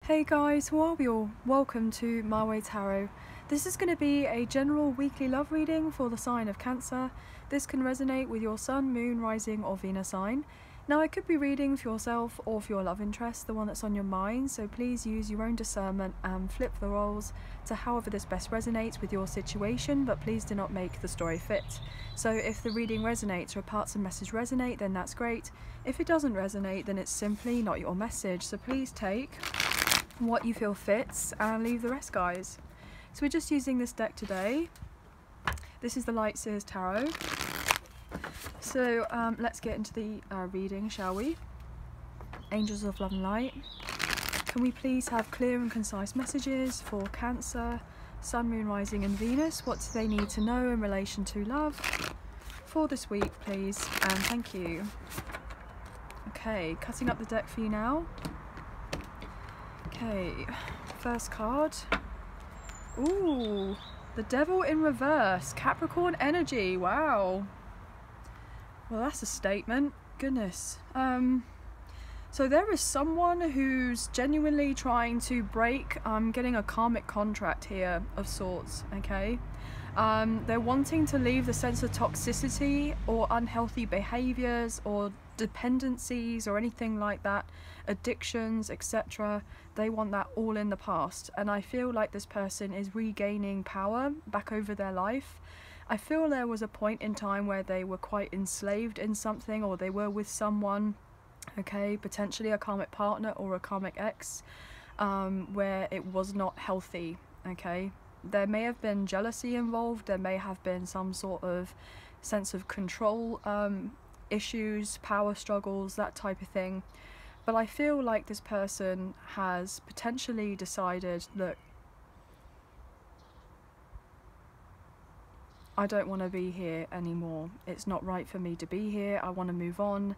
Hey guys, how are we all? Welcome to My Way Tarot. This is going to be a general weekly love reading for the sign of Cancer. This can resonate with your Sun, Moon, Rising or Venus sign. Now I could be reading for yourself or for your love interest, the one that's on your mind, so please use your own discernment and flip the roles to however this best resonates with your situation, but please do not make the story fit. So if the reading resonates or parts of the message resonate, then that's great. If it doesn't resonate, then it's simply not your message, so please take what you feel fits and leave the rest, guys. So we're just using this deck today. This is the Light Seers Tarot. So let's get into the reading, shall we? Angels of Love and Light, can we please have clear and concise messages for Cancer, Sun, Moon, Rising and Venus? What do they need to know in relation to love for this week, please? And thank you. Okay, cutting up the deck for you now. Okay, first card. Ooh, the Devil in reverse, Capricorn energy. Wow. Well, that's a statement. Goodness. So there is someone who's genuinely trying to break, I'm getting a karmic contract here of sorts, okay? They're wanting to leave the sense of toxicity or unhealthy behaviors or dependencies or anything like that, addictions, etc. They want that all in the past, and I feel like this person is regaining power back over their life. I feel there was a point in time where they were quite enslaved in something, or they were with someone, okay, potentially a karmic partner or a karmic ex, where it was not healthy, okay? There may have been jealousy involved, there may have been some sort of sense of control issues, power struggles, that type of thing. But I feel like this person has potentially decided, look, I don't want to be here anymore. It's not right for me to be here. I want to move on.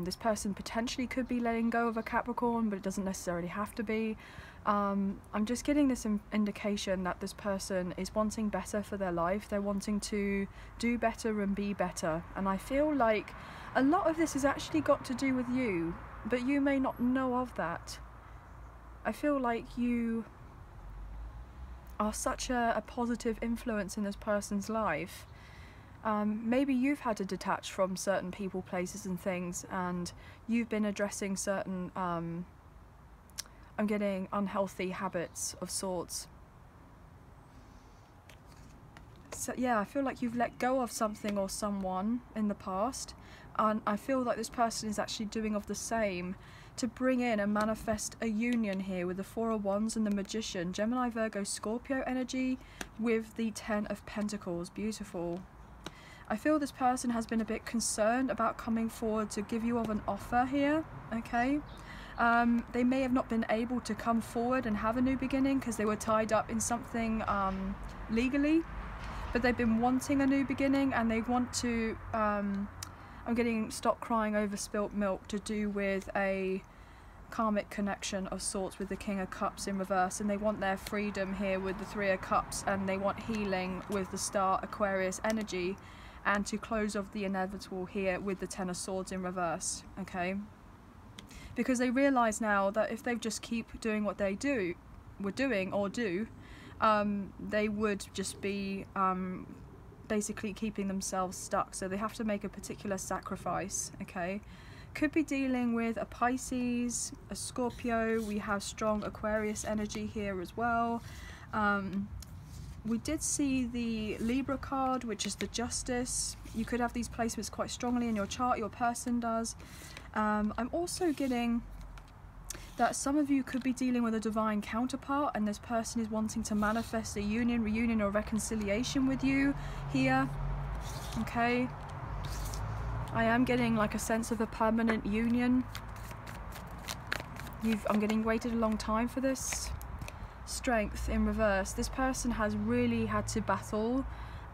This person potentially could be letting go of a Capricorn, but it doesn't necessarily have to be. I'm just getting this indication that this person is wanting better for their life. They're wanting to do better and be better. And I feel like a lot of this has actually got to do with you, but you may not know of that. I feel like you are such a positive influence in this person's life. Maybe you've had to detach from certain people, places and things, and you've been addressing certain I'm getting unhealthy habits of sorts. So yeah, I feel like you've let go of something or someone in the past, and I feel like this person is actually doing of the same to bring in and manifest a union here with the Four of Wands and the Magician, Gemini, Virgo, Scorpio energy with the Ten of Pentacles. Beautiful. I feel this person has been a bit concerned about coming forward to give you of an offer here, okay? They may have not been able to come forward and have a new beginning because they were tied up in something legally, but they've been wanting a new beginning, and they want to, I'm getting stop crying over spilt milk, to do with a karmic connection of sorts with the King of Cups in reverse, and they want their freedom here with the Three of Cups, and they want healing with the Star Aquarius energy, and to close off the inevitable here with the Ten of Swords in reverse, okay? Because they realise now that if they just keep doing what they were doing, they would just be basically keeping themselves stuck. So they have to make a particular sacrifice, okay? Could be dealing with a Pisces, a Scorpio. We have strong Aquarius energy here as well. We did see the Libra card, which is the Justice. You could have these placements quite strongly in your chart, your person does. I'm also getting that some of you could be dealing with a divine counterpart, and this person is wanting to manifest a union, reunion or reconciliation with you here, okay? I am getting like a sense of a permanent union. I'm getting waited a long time for this. Strength in reverse. This person has really had to battle.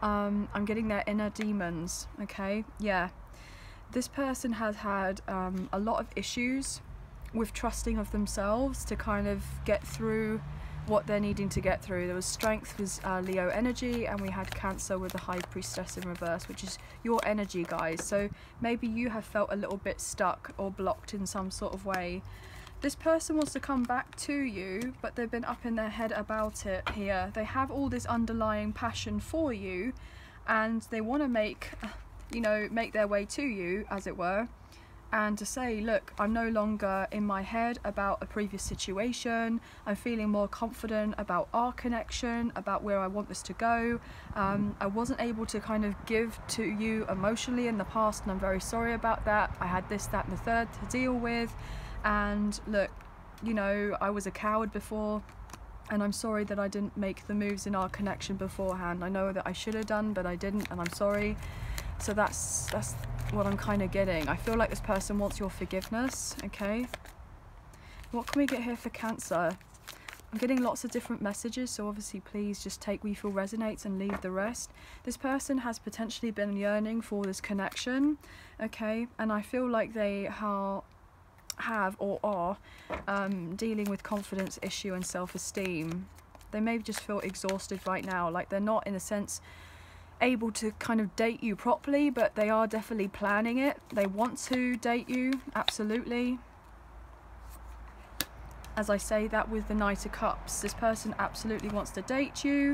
I'm getting their inner demons, okay? Yeah. This person has had a lot of issues with trusting of themselves to kind of get through what they're needing to get through. There was Strength with Leo energy, and we had Cancer with the High Priestess in reverse, which is your energy, guys. So maybe you have felt a little bit stuck or blocked in some sort of way. This person wants to come back to you, but they've been up in their head about it here. They have all this underlying passion for you, and they want to make, you know, make their way to you, as it were, and to say, look, I'm no longer in my head about a previous situation. I'm feeling more confident about our connection, about where I want this to go. I wasn't able to kind of give to you emotionally in the past, and I'm very sorry about that. I had this, that, and the third to deal with. And look, you know, I was a coward before, and I'm sorry that I didn't make the moves in our connection beforehand. I know that I should have done, but I didn't, and I'm sorry. So that's what I'm kind of getting. I feel like this person wants your forgiveness, okay? What can we get here for Cancer? I'm getting lots of different messages, so obviously please just take what you feel resonates and leave the rest. This person has potentially been yearning for this connection, okay? And I feel like they have or are dealing with confidence issue and self-esteem. They may just feel exhausted right now, like they're not in a sense able to kind of date you properly, but they are definitely planning it. They want to date you, absolutely. As I say that with the Knight of Cups, this person absolutely wants to date you,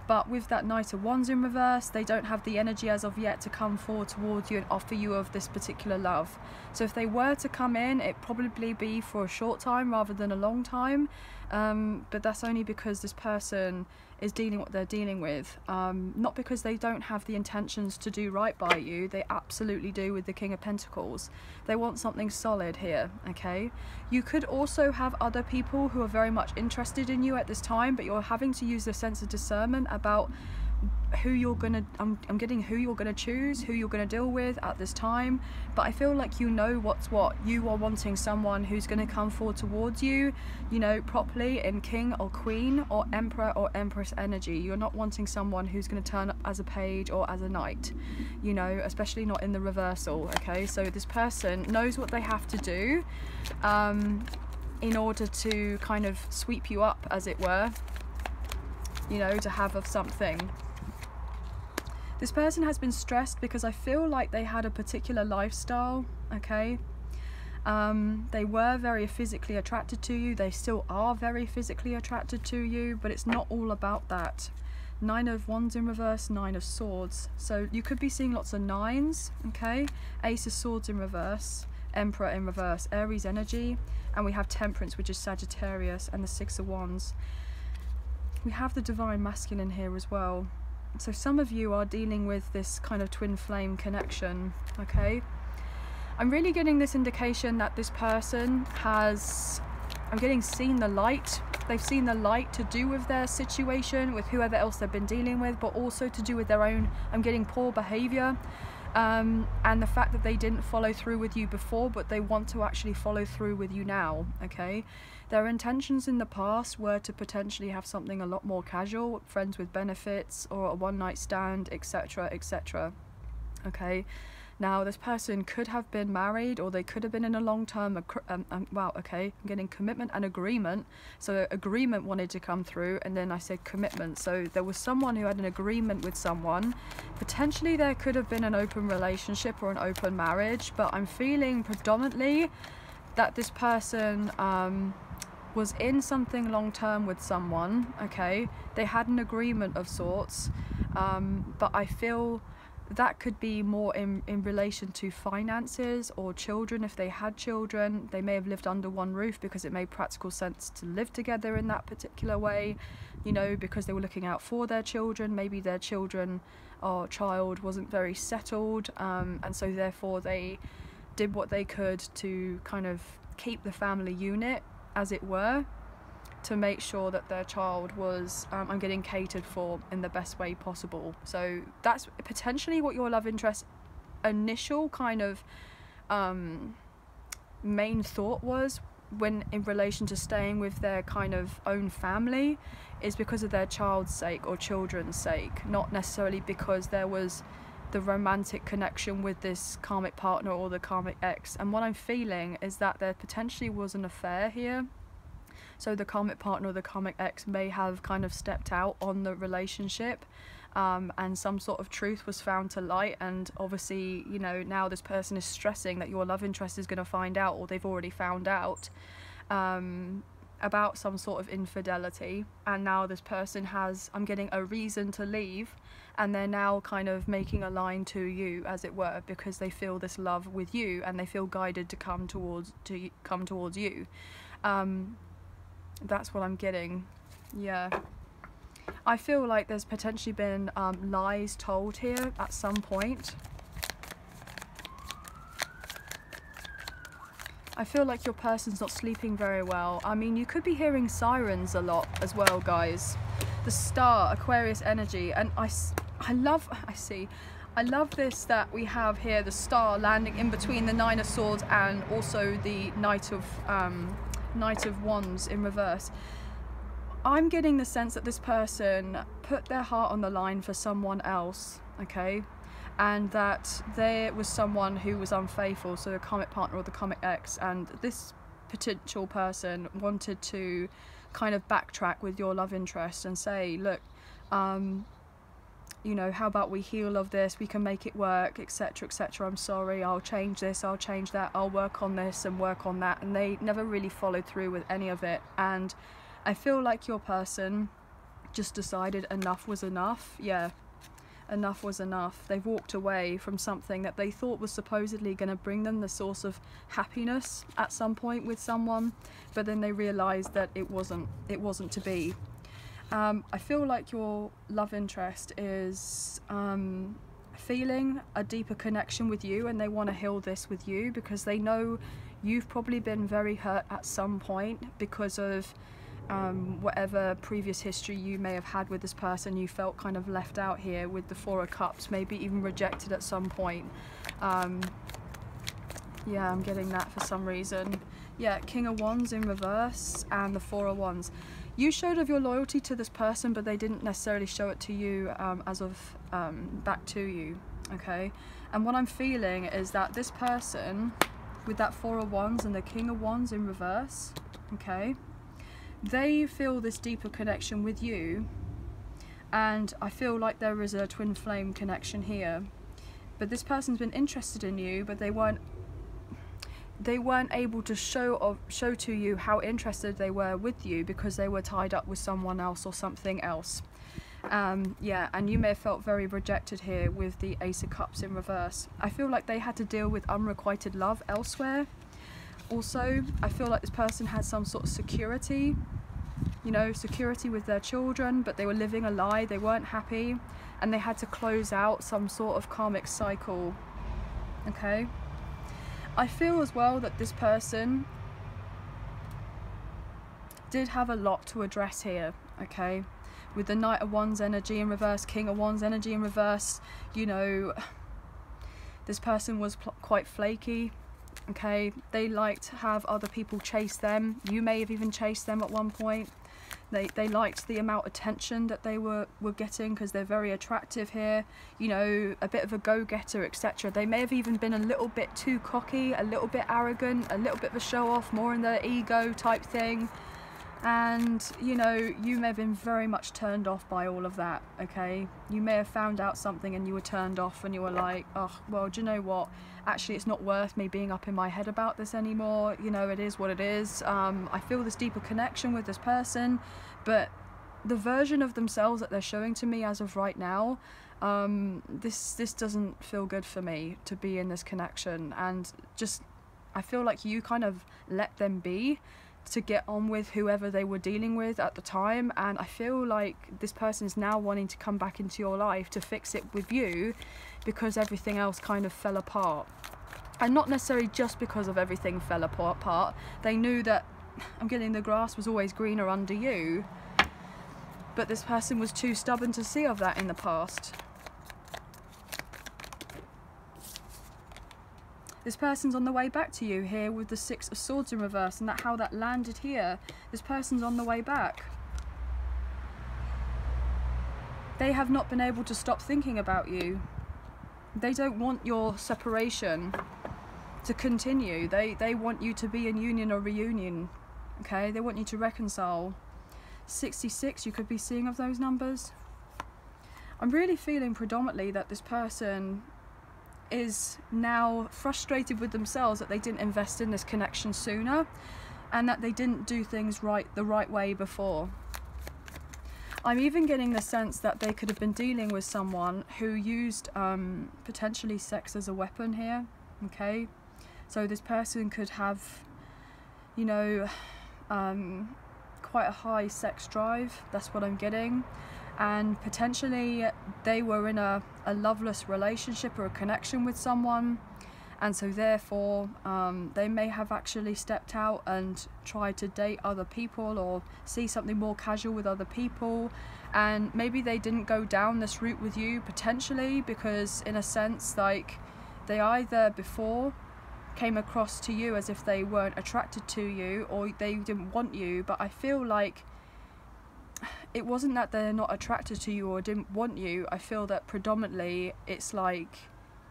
but with that Knight of Wands in reverse, they don't have the energy as of yet to come forward towards you and offer you of this particular love. So if they were to come in, it'd probably be for a short time rather than a long time, but that's only because this person is dealing what they're dealing with, not because they don't have the intentions to do right by you. They absolutely do with the King of Pentacles. They want something solid here, okay? You could also have other people who are very much interested in you at this time, but you're having to use the sense of discernment about who you're gonna, I'm getting who you're gonna choose, who you're gonna deal with at this time. But I feel like you know what's what. You are wanting someone who's gonna come forward towards you, you know, properly in King or Queen or Emperor or Empress energy. You're not wanting someone who's gonna turn up as a page or as a knight, you know, especially not in the reversal, okay? So this person knows what they have to do in order to kind of sweep you up, as it were, you know, to have of something. This person has been stressed because I feel like they had a particular lifestyle, okay? They were very physically attracted to you. They still are very physically attracted to you, but it's not all about that. Nine of Wands in reverse, Nine of Swords. So you could be seeing lots of nines, okay? Ace of Swords in reverse, Emperor in reverse, Aries energy, and we have Temperance, which is Sagittarius, and the Six of Wands. We have the Divine Masculine here as well. So some of you are dealing with this kind of twin flame connection, okay? I'm really getting this indication that this person has, I'm getting seen the light. They've seen the light to do with their situation, with whoever else they've been dealing with, but also to do with their own, I'm getting poor behavior. And the fact that they didn't follow through with you before, but they want to actually follow through with you now, okay? Their intentions in the past were to potentially have something a lot more casual, friends with benefits, or a one-night stand, etc., etc. Okay, now this person could have been married, or they could have been in a long-term, wow, okay, I'm getting commitment and agreement. So agreement wanted to come through, and then I said commitment. So there was someone who had an agreement with someone. Potentially there could have been an open relationship or an open marriage, but I'm feeling predominantly that this person was in something long-term with someone, okay? They had an agreement of sorts, but I feel that could be more in relation to finances or children. If they had children, they may have lived under one roof because it made practical sense to live together in that particular way, you know, because they were looking out for their children. Maybe their children or child wasn't very settled, and so therefore they did what they could to kind of keep the family unit, as it were, to make sure that their child was, I'm getting catered for in the best way possible. So that's potentially what your love interest initial kind of main thought was when in relation to staying with their kind of own family, is because of their child's sake or children's sake, not necessarily because there was the romantic connection with this karmic partner or the karmic ex. And what I'm feeling is that there potentially was an affair here. So the karmic partner or the karmic ex may have kind of stepped out on the relationship, and some sort of truth was found to light. And obviously, you know, now this person is stressing that your love interest is going to find out, or they've already found out. about some sort of infidelity, and now this person has, I'm getting a reason to leave, and they're now kind of making a line to you, as it were, because they feel this love with you and they feel guided to come towards you. That's what I'm getting. Yeah, I feel like there's potentially been lies told here at some point. I feel like your person's not sleeping very well. I mean, you could be hearing sirens a lot as well, guys. The star, Aquarius energy, and I love this, that we have here the star landing in between the Nine of Swords and also the Knight of Wands in reverse. I'm getting the sense that this person put their heart on the line for someone else, okay? And that there was someone who was unfaithful, so the karmic partner or the karmic ex, and this potential person wanted to kind of backtrack with your love interest and say, look, you know, how about we heal of this, we can make it work, etc, etc, I'm sorry, I'll change this, I'll change that, I'll work on this and work on that, and they never really followed through with any of it. And I feel like your person just decided enough was enough. Yeah, enough was enough. They've walked away from something that they thought was supposedly going to bring them the source of happiness at some point with someone, but then they realized that it wasn't to be. I feel like your love interest is feeling a deeper connection with you, and they want to heal this with you because they know you've probably been very hurt at some point because of whatever previous history you may have had with this person. You felt kind of left out here with the Four of Cups, maybe even rejected at some point. Yeah, I'm getting that for some reason. Yeah, King of Wands in reverse and the Four of Wands. You showed of your loyalty to this person, but they didn't necessarily show it to you as of back to you, okay? And what I'm feeling is that this person with that Four of Wands and the King of Wands in reverse, okay, they feel this deeper connection with you, and I feel like there is a twin flame connection here. But this person's been interested in you, but they weren't able to show to you how interested they were with you because they were tied up with someone else or something else. Yeah, and you may have felt very rejected here with the Ace of Cups in reverse. I feel like they had to deal with unrequited love elsewhere. Also, I feel like this person had some sort of security, you know, security with their children, but they were living a lie, they weren't happy, and they had to close out some sort of karmic cycle, okay? I feel as well that this person did have a lot to address here, okay? With the Knight of Wands energy in reverse, King of Wands energy in reverse, you know, this person was quite flaky. Okay, they liked to have other people chase them. You may have even chased them at one point. They liked the amount of attention that they were getting because they're very attractive here. You know, a bit of a go-getter, etc. They may have even been a little bit too cocky, a little bit arrogant, a little bit of a show-off, more in their ego type thing. And, you know, you may have been very much turned off by all of that, okay? You may have found out something and you were turned off and you were like, oh, well, do you know what? Actually, it's not worth me being up in my head about this anymore. You know, it is what it is. I feel this deeper connection with this person, but the version of themselves that they're showing to me as of right now, this doesn't feel good for me to be in this connection. And just, I feel like you kind of let them be to get on with whoever they were dealing with at the time, and I feel like this person is now wanting to come back into your life to fix it with you because everything else kind of fell apart. And not necessarily just because of everything fell apart, they knew that, I'm getting, the grass was always greener under you, but this person was too stubborn to see of that in the past. This person's on the way back to you here with the Six of Swords in reverse, and how that landed here. This person's on the way back. They have not been able to stop thinking about you. They don't want your separation to continue. They want you to be in union or reunion, okay? They want you to reconcile. 66, you could be seeing of those numbers. I'm really feeling predominantly that this person is now frustrated with themselves that they didn't invest in this connection sooner. and that they didn't do things the right way before. I'm even getting the sense that they could have been dealing with someone who used potentially sex as a weapon here, okay? So this person could have, you know, quite a high sex drive, that's what I'm getting, and potentially they were in a loveless relationship or a connection with someone, and so therefore they may have actually stepped out and tried to date other people or see something more casual with other people, and maybe they didn't go down this route with you, potentially because in a sense, like, they either before came across to you as if they weren't attracted to you or they didn't want you. But I feel like it wasn't that they're not attracted to you or didn't want you. I feel that predominantly it's like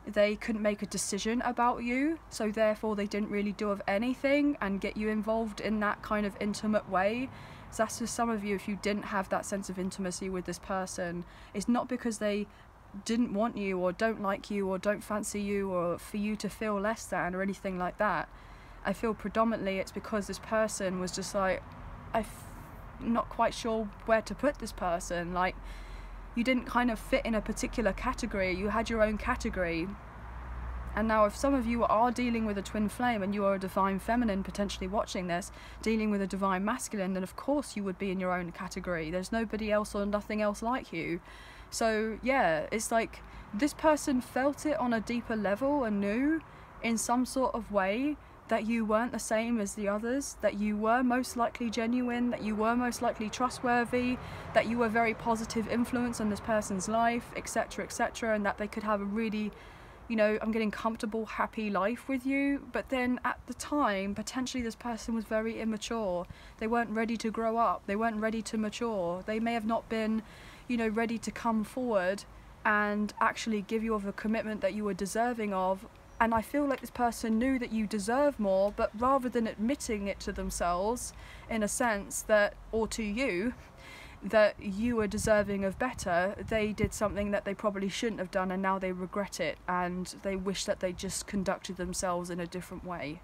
they couldn't make a decision about you, so therefore they didn't really do of anything and get you involved in that kind of intimate way. So that's for some of you, if you didn't have that sense of intimacy with this person, it's not because they didn't want you or don't like you or don't fancy you or for you to feel less than or anything like that. I feel predominantly it's because this person was just like, I'm not quite sure where to put this person. Like, you didn't kind of fit in a particular category, you had your own category. And now if some of you are dealing with a twin flame and you are a divine feminine potentially watching this, dealing with a divine masculine, then of course you would be in your own category. There's nobody else or nothing else like you. So yeah, it's like this person felt it on a deeper level and knew in some sort of way that you weren't the same as the others, that you were most likely genuine, that you were most likely trustworthy, that you were very positive influence on this person's life, etc., etc., and that they could have a really, you know, I'm getting comfortable, happy life with you. But then at the time, potentially this person was very immature. They weren't ready to grow up. They weren't ready to mature. They may have not been, you know, ready to come forward and actually give you of a commitment that you were deserving of. And I feel like this person knew that you deserve more, but rather than admitting it to themselves, in a sense, that, or to you, that you were deserving of better, they did something that they probably shouldn't have done, and now they regret it, and they wish that they just conducted themselves in a different way.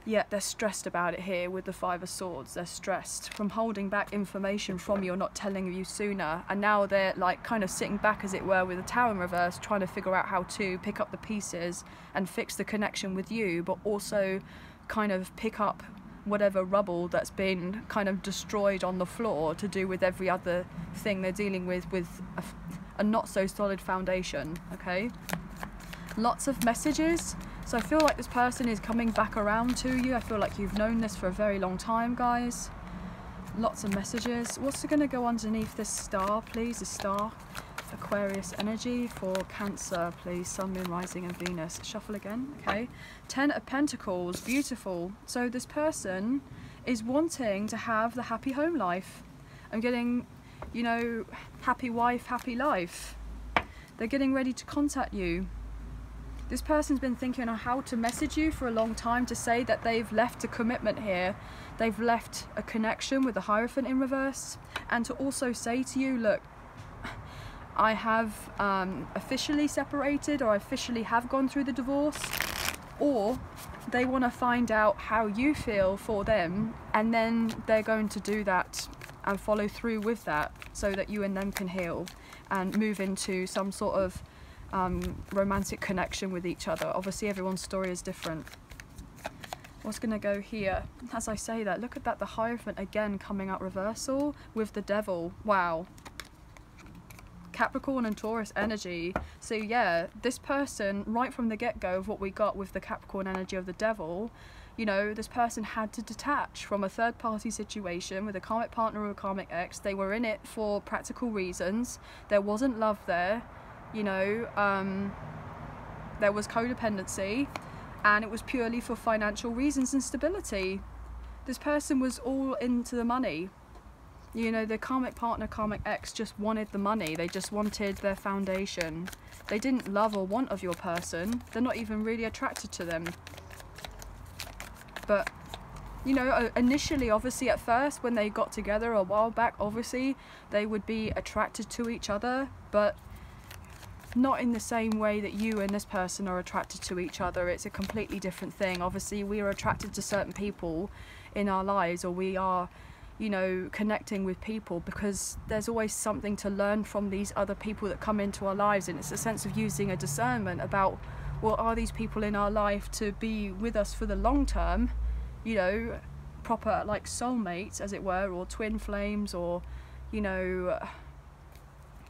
Yet they're stressed about it here with the Five of Swords. They're stressed from holding back information from you or not telling you sooner, and now they're like kind of sitting back, as it were, with the Tower in reverse, trying to figure out how to pick up the pieces and fix the connection with you, but also kind of pick up whatever rubble that's been kind of destroyed on the floor to do with every other thing they're dealing with a not so solid foundation. Okay, lots of messages. So I feel like this person is coming back around to you. I feel like you've known this for a very long time, guys. Lots of messages. What's going to go underneath this star, please? The star, Aquarius energy for Cancer, please. Sun, Moon, Rising and Venus. Shuffle again. Okay. 10 of Pentacles. Beautiful. So this person is wanting to have the happy home life. I'm getting, you know, happy wife, happy life. They're getting ready to contact you. This person's been thinking on how to message you for a long time to say that they've left a commitment here. They've left a connection with the Hierophant in reverse. And to also say to you, look, I have officially separated, or I officially have gone through the divorce. Or they want to find out how you feel for them, and then they're going to do that and follow through with that so that you and them can heal and move into some sort of romantic connection with each other. Obviously everyone's story is different. What's going to go here? As I say that, look at that, the Hierophant again coming out reversal with the Devil. Wow. Capricorn and Taurus energy. So yeah, this person, right from the get-go of what we got with the Capricorn energy of the Devil, you know, this person had to detach from a third-party situation with a karmic partner or a karmic ex. They were in it for practical reasons. There wasn't love there. You know, there was codependency, and it was purely for financial reasons and stability. This person was all into the money. You know, the karmic partner, karmic ex just wanted the money. They just wanted their foundation. They didn't love or want of your person. They're not even really attracted to them. But, you know, initially, obviously at first, when they got together a while back, obviously they would be attracted to each other, but not in the same way that you and this person are attracted to each other. It's a completely different thing. Obviously we are attracted to certain people in our lives, or we are, you know, connecting with people because there's always something to learn from these other people that come into our lives, and it's a sense of using a discernment about, well, are these people in our life to be with us for the long term, you know, proper like soulmates as it were, or twin flames, or, you know,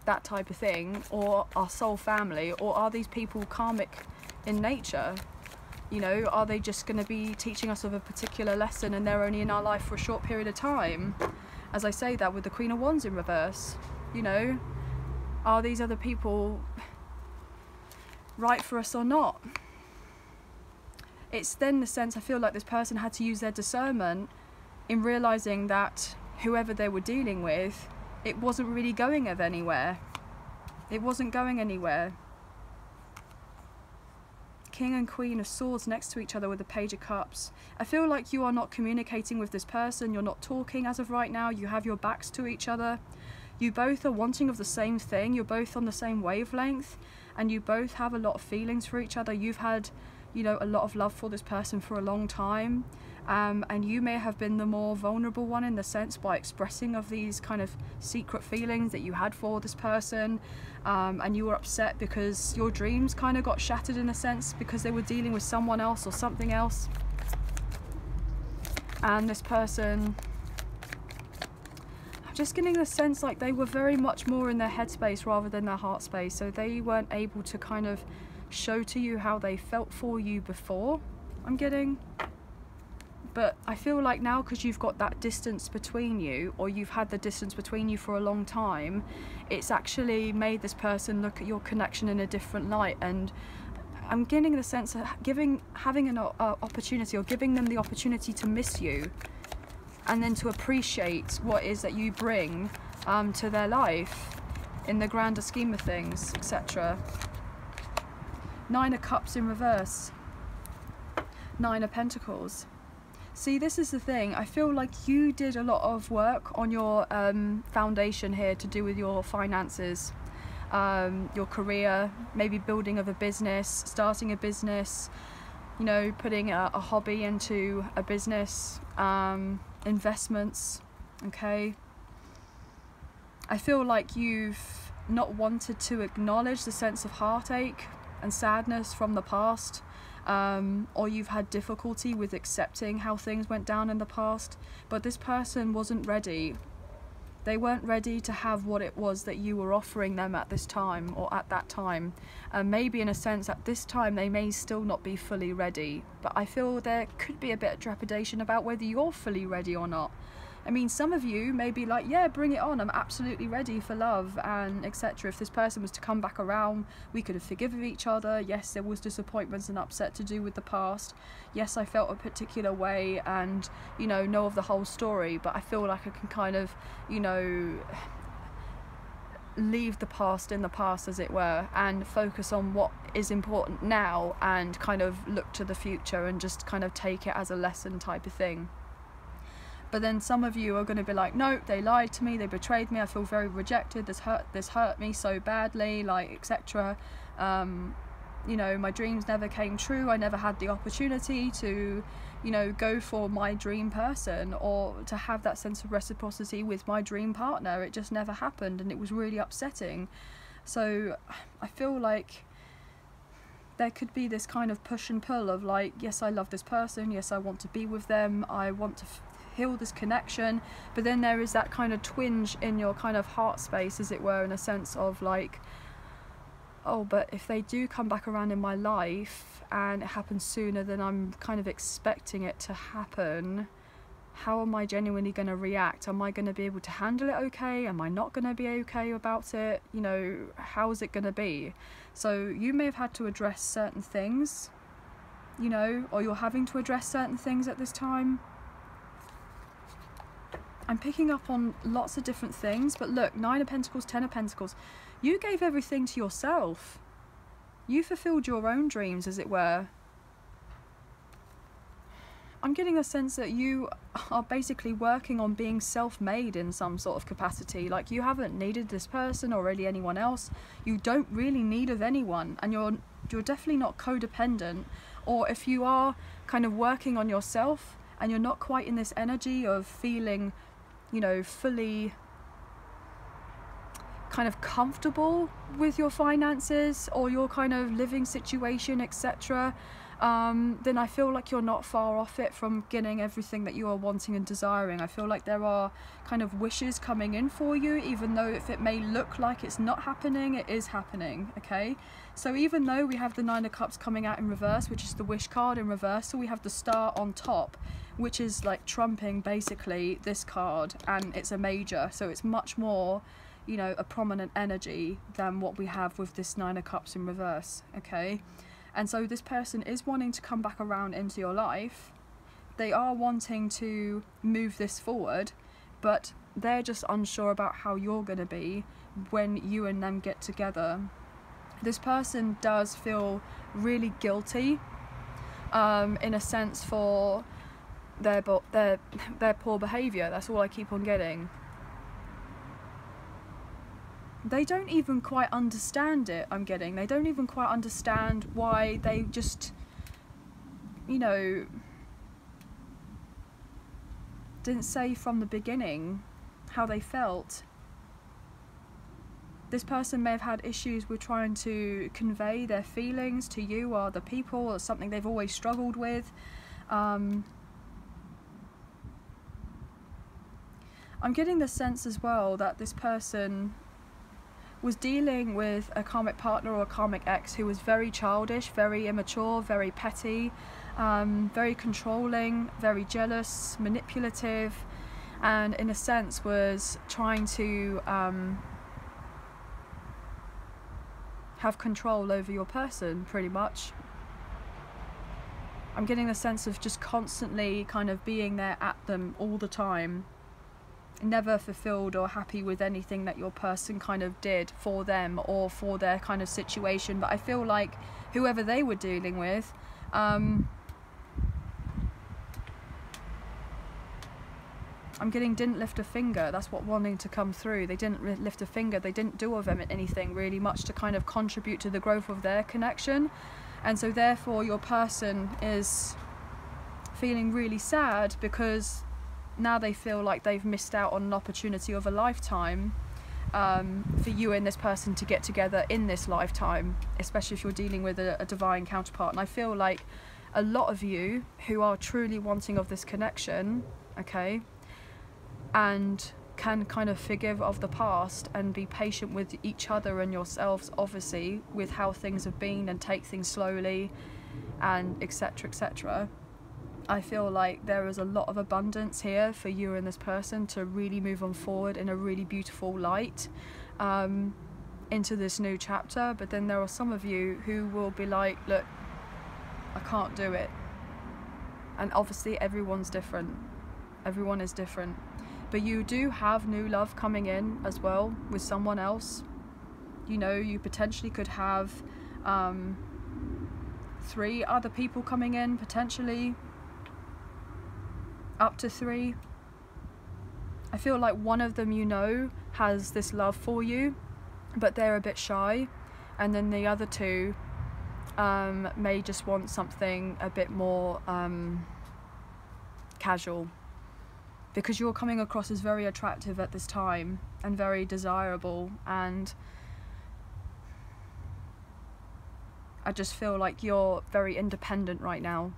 that type of thing, or our soul family, or are these people karmic in nature? You know, are they just going to be teaching us of a particular lesson and they're only in our life for a short period of time? As I say that with the Queen of Wands in reverse, you know, are these other people right for us or not? It's then the sense I feel like this person had to use their discernment in realising that whoever they were dealing with, it wasn't really going anywhere. It wasn't going anywhere. King and Queen of Swords next to each other with the Page of Cups. I feel like you are not communicating with this person. You're not talking as of right now. You have your backs to each other. You both are wanting of the same thing. You're both on the same wavelength, and you both have a lot of feelings for each other. You've had, you know, a lot of love for this person for a long time. And you may have been the more vulnerable one in the sense by expressing of these kind of secret feelings that you had for this person, and you were upset because your dreams kind of got shattered in a sense because they were dealing with someone else or something else. And this person, I'm just getting the sense like they were very much more in their headspace rather than their heart space, so they weren't able to kind of show to you how they felt for you before, I'm getting. But I feel like now, because you've got that distance between you, or you've had the distance between you for a long time, it's actually made this person look at your connection in a different light. And I'm getting the sense of having an opportunity, or giving them the opportunity to miss you, and then to appreciate what it is that you bring to their life in the grander scheme of things, etc. Nine of Cups in reverse. Nine of Pentacles. See, this is the thing. I feel like you did a lot of work on your foundation here to do with your finances, your career, maybe building of a business, starting a business, you know, putting a hobby into a business, investments, okay? I feel like you've not wanted to acknowledge the sense of heartache and sadness from the past. Or you've had difficulty with accepting how things went down in the past, but this person wasn't ready. They weren't ready to have what it was that you were offering them at this time, or at that time. Maybe in a sense at this time they may still not be fully ready, but I feel there could be a bit of trepidation about whether you're fully ready or not. I mean, some of you may be like, yeah, bring it on, I'm absolutely ready for love, and etc. If this person was to come back around, we could have forgiven each other. Yes, there was disappointments and upset to do with the past. Yes, I felt a particular way and, you know of the whole story, but I feel like I can kind of, you know, leave the past in the past, as it were, and focus on what is important now, and kind of look to the future and just kind of take it as a lesson type of thing. But then some of you are going to be like, no, they lied to me, they betrayed me, I feel very rejected, this hurt me so badly, like, etc. You know, my dreams never came true, I never had the opportunity to, you know, go for my dream person, or to have that sense of reciprocity with my dream partner. It just never happened, and it was really upsetting. So I feel like there could be this kind of push and pull of like, yes, I love this person, yes, I want to be with them, I want to heal this connection, but then there is that kind of twinge in your kind of heart space, as it were, in a sense of like, oh, but if they do come back around in my life and it happens sooner than I'm kind of expecting it to happen, how am I genuinely going to react? Am I going to be able to handle it okay? Am I not going to be okay about it? You know, how is it going to be? So you may have had to address certain things, you know, or you're having to address certain things at this time. I'm picking up on lots of different things, but look, 9 of Pentacles, 10 of Pentacles. You gave everything to yourself. You fulfilled your own dreams, as it were. I'm getting a sense that you are basically working on being self-made in some sort of capacity. Like, you haven't needed this person or really anyone else. You don't really need of anyone, and you're definitely not codependent. Or if you are kind of working on yourself and you're not quite in this energy of feeling, you know, fully kind of comfortable with your finances or your kind of living situation, etc., then I feel like you're not far off it from getting everything that you are wanting and desiring. I feel like there are kind of wishes coming in for you, even though if it may look like it's not happening, it is happening, okay? So even though we have the Nine of Cups coming out in reverse, which is the wish card in reverse, so we have the Star on top, which is like trumping basically this card, and it's a major, so it's much more, you know, a prominent energy than what we have with this Nine of Cups in reverse, okay? And so this person is wanting to come back around into your life. They are wanting to move this forward, but they're just unsure about how you're going to be when you and them get together. This person does feel really guilty, in a sense, for their poor behaviour. That's all I keep on getting. They don't even quite understand it, I'm getting. They don't even quite understand why they just, you know, didn't say from the beginning how they felt. This person may have had issues with trying to convey their feelings to you or other people, or something they've always struggled with. I'm getting the sense as well that this person was dealing with a karmic partner or a karmic ex who was very childish, very immature, very petty, very controlling, very jealous, manipulative, and in a sense was trying to have control over your person, pretty much. I'm getting a sense of just constantly kind of being there at them all the time, never fulfilled or happy with anything that your person kind of did for them or for their kind of situation. But I feel like whoever they were dealing with, I'm getting didn't lift a finger. That's what wanting to come through. They didn't lift a finger. They didn't do of them anything really much to kind of contribute to the growth of their connection. And so therefore your person is feeling really sad because now they feel like they've missed out on an opportunity of a lifetime, for you and this person to get together in this lifetime, especially if you're dealing with a divine counterpart. And I feel like a lot of you who are truly wanting of this connection, okay, and can kind of forgive of the past and be patient with each other and yourselves, obviously, with how things have been, and take things slowly, and etc, etc. I feel like there is a lot of abundance here for you and this person to really move on forward in a really beautiful light, into this new chapter. But then there are some of you who will be like, look, I can't do it. And obviously everyone's different. Everyone is different. But you do have new love coming in as well with someone else. You know, you potentially could have 3 other people coming in, potentially. Up to 3. I feel like one of them, you know, has this love for you, but they're a bit shy, and then the other 2 may just want something a bit more casual, because you're coming across as very attractive at this time and very desirable, and I just feel like you're very independent right now.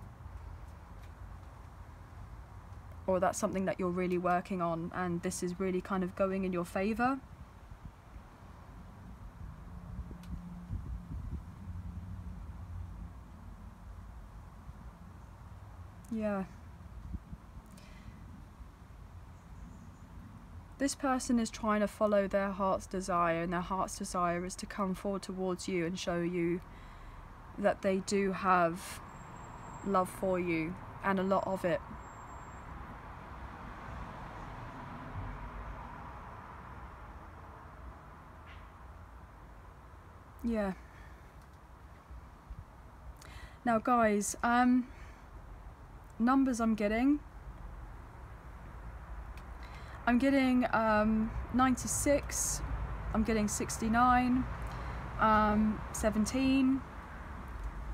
Or that's something that you're really working on, and this is really kind of going in your favor. Yeah. This person is trying to follow their heart's desire, and their heart's desire is to come forward towards you and show you that they do have love for you, and a lot of it. Yeah. Now guys, numbers I'm getting 96, I'm getting 69, 17,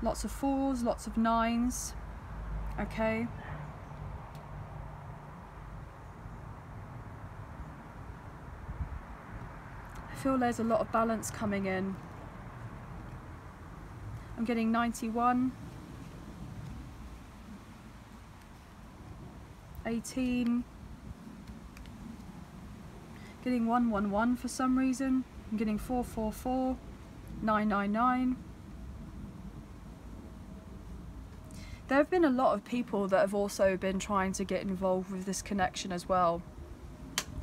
lots of 4s, lots of 9s, okay. I feel there's a lot of balance coming in. I'm getting 91, 18, getting 111 for some reason. I'm getting 444, 999. There have been a lot of people that have also been trying to get involved with this connection as well,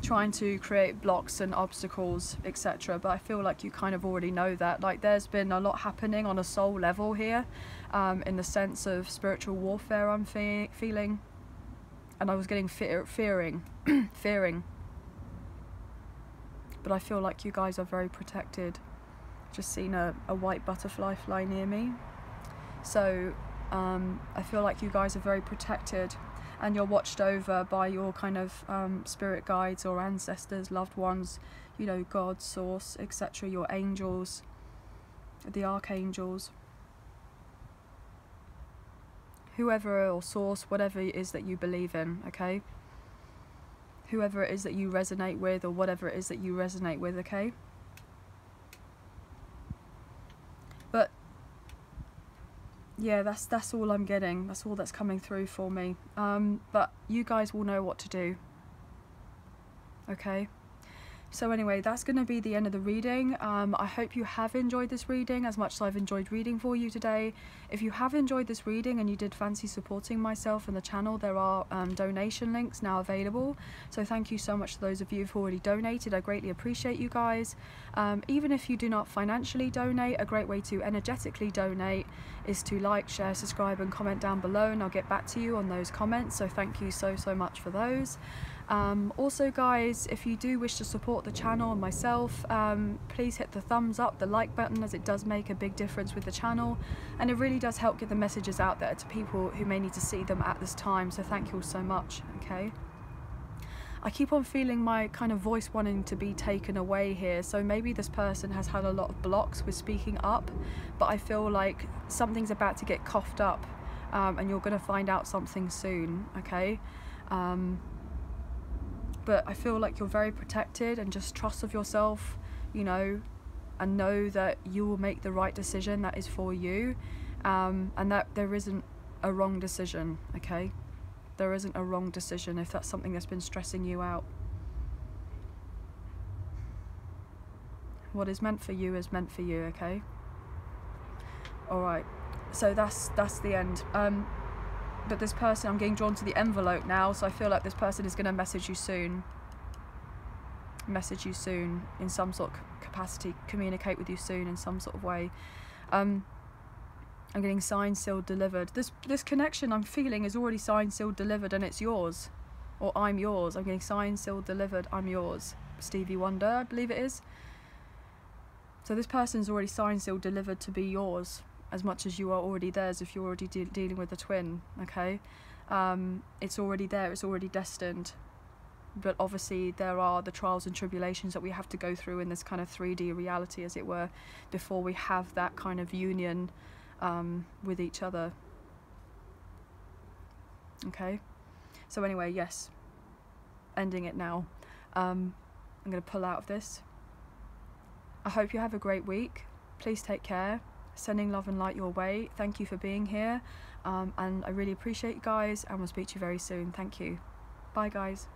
trying to create blocks and obstacles, etc. But I feel like you kind of already know that. Like, there's been a lot happening on a soul level here, in the sense of spiritual warfare I'm feeling. And I was getting fearing. But I feel like you guys are very protected. Just seen a white butterfly fly near me. So I feel like you guys are very protected, and you're watched over by your kind of spirit guides or ancestors, loved ones, you know, God, source, etc., your angels, the archangels, whoever, or source, whatever it is that you believe in, okay? Whoever it is that you resonate with, or whatever it is that you resonate with, okay? But yeah, that's all I'm getting. That's all that's coming through for me. But you guys will know what to do, okay? So anyway, that's going to be the end of the reading. I hope you have enjoyed this reading as much as I've enjoyed reading for you today. If you have enjoyed this reading and you did fancy supporting myself and the channel, there are donation links now available. So thank you so much to those of you who've already donated. I greatly appreciate you guys. Even if you do not financially donate, a great way to energetically donate is to like, share, subscribe and comment down below, and I'll get back to you on those comments. So thank you so much for those. Also guys, if you do wish to support the channel and myself, please hit the thumbs up, the like button, as it does make a big difference with the channel, and it really does help get the messages out there to people who may need to see them at this time. So thank you all so much, okay? I keep on feeling my kind of voice wanting to be taken away here, so maybe this person has had a lot of blocks with speaking up, but I feel like something's about to get coughed up, and you're going to find out something soon, okay? But I feel like you're very protected, and just trust of yourself, you know, and know that you will make the right decision that is for you, and that there isn't a wrong decision, okay? There isn't a wrong decision if that's something that's been stressing you out. What is meant for you is meant for you, okay? Alright, so that's the end. But this person, I'm getting drawn to the envelope now, so I feel like this person is going to message you soon. Message you soon in some sort of capacity, communicate with you soon in some sort of way. I'm getting signed, sealed, delivered. This connection I'm feeling is already signed, sealed, delivered, and it's yours. Or I'm yours. I'm getting signed, sealed, delivered, I'm yours. Stevie Wonder, I believe it is. So this person's already signed, sealed, delivered to be yours, as much as you are already theirs if you're already dealing with a twin, okay? It's already there, it's already destined. But obviously there are the trials and tribulations that we have to go through in this kind of 3D reality, as it were, before we have that kind of union with each other. Okay? So anyway, yes, ending it now. I'm going to pull out of this. I hope you have a great week. Please take care. Sending love and light your way. Thank you for being here, and I really appreciate you guys, and we'll speak to you very soon. Thank you. Bye guys.